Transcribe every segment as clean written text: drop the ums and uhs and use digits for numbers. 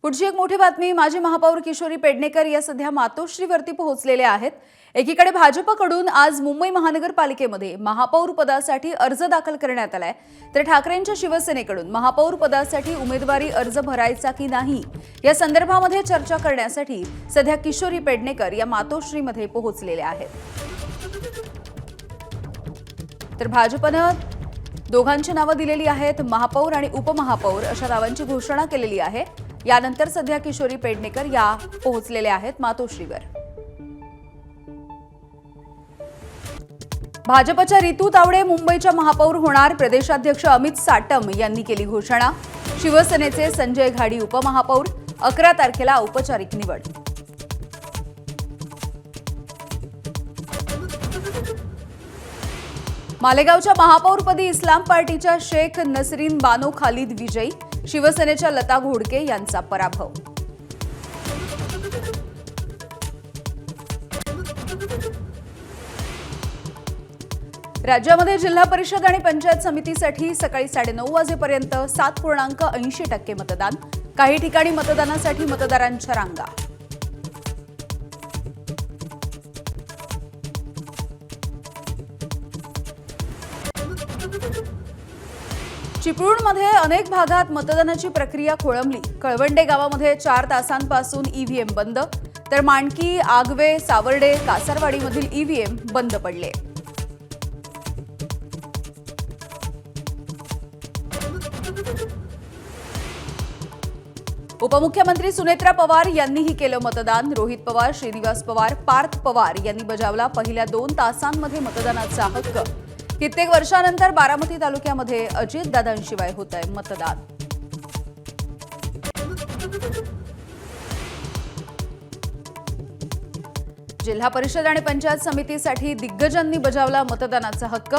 पुढची एक मोठी बातमी, माजी महापौर किशोरी पेडणेकर या सध्या मातोश्रीवरती पोहोचलेल्या आहेत। एकीकडे भाजपकडून आज मुंबई महानगरपालिकेमध्ये महापौर पदासाठी अर्ज दाखल करण्यात आलाय, तर ठाकरेंच्या शिवसेनेकडून महापौर पदासाठी उमेदवारी अर्ज भरायचा की नाही या संदर्भामध्ये चर्चा करण्यासाठी सध्या किशोरी पेडणेकर या मातोश्रीमध्ये पोहोचलेल्या आहेत। तर भाजपने दोघांची नावं दिलेली आहेत, महापौर आणि उपमहापौर अशा नावांची घोषणा केलेली आहे। यानंतर सध्या किशोरी पेडणेकर या पोहोचलेल्या आहेत मातोश्रीवर। भाजपच्या रितू तावडे मुंबईच्या महापौर होणार, प्रदेशाध्यक्ष अमित साटम यांनी केली घोषणा। शिवसेनेचे संजय घाडी उपमहापौर, 11 तारखेला औपचारिक निवड। मालेगावच्या महापौरपदी इस्लाम पार्टीच्या शेख नसरीन बानो खालिद विजयी, शिवसेनेच्या लता घोडके यांचा पराभव। राज्यामध्ये जिल्हा परिषद आणि पंचायत समितीसाठी सकाळी 9:30 वाजेपर्यंत 7.80% मतदान, काही ठिकाणी मतदानासाठी मतदारांच्या रांगा। चिपळूणमध्ये अनेक भागात मतदानाची प्रक्रिया खोळंबली। कळवंडे गावामध्ये 4 तासांपासून ईव्हीएम बंद, तर माणकी, आगवे, सावर्डे, कासारवाडीमधील ईव्हीएम बंद पडले। उपमुख्यमंत्री सुनेत्रा पवार यांनीही केलं मतदान। रोहित पवार, श्रीनिवास पवार, पार्थ पवार यांनी बजावला पहिल्या 2 तासांमध्ये मतदानाचा हक्क। कित्येक वर्षानंतर बारामती तालुक्यामध्ये अजितदादांशिवाय होतंय मतदान। जिल्हा परिषद आणि पंचायत समितीसाठी दिग्गजांनी बजावला मतदानाचा हक्क।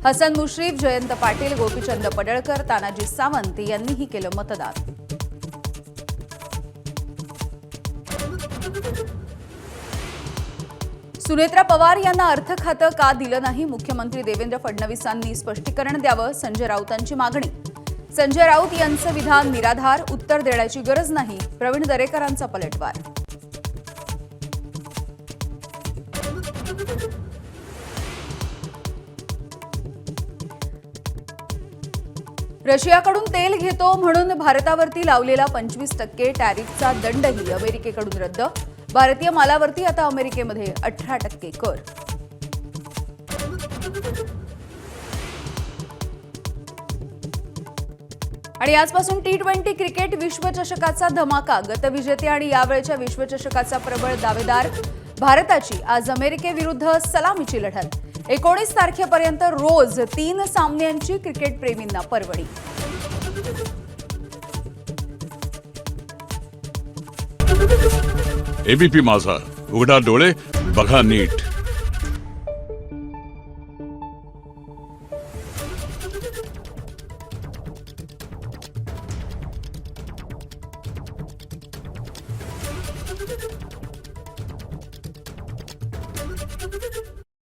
हसन मुश्रीफ, जयंत पाटील, गोपीचंद पडळकर, तानाजी सावंत यांनीही केलं मतदान। सुनेत्रा पवार यांना अर्थ खातं का दिलं नाही, मुख्यमंत्री देवेंद्र फडणवीसांनी स्पष्टीकरण द्यावं, संजय राऊतांची मागणी। संजय राऊत यांचं विधान निराधार, उत्तर देण्याची गरज नाही, प्रवीण दरेकरांचा पलटवार। रशियाकडून तेल घेतो म्हणून भारतावरती लावलेला 25% टॅरिफचा दंडही अमेरिकेकडून रद्द। भारतीय मालावरती आता अमेरिकेमध्ये 18% कर। आणि आजपासून T20 क्रिकेट विश्वचषकाचा धमाका। गतविजेते आणि यावेळच्या विश्वचषकाचा प्रबळ दावेदार भारताची आज अमेरिकेविरुद्ध सलामीची लढत। 19 तारखेपर्यंत रोज 3 सामन्यांची क्रिकेट प्रेमींना पर्वणी। एबीपी माझा, उघडा डोळे बघा नीट।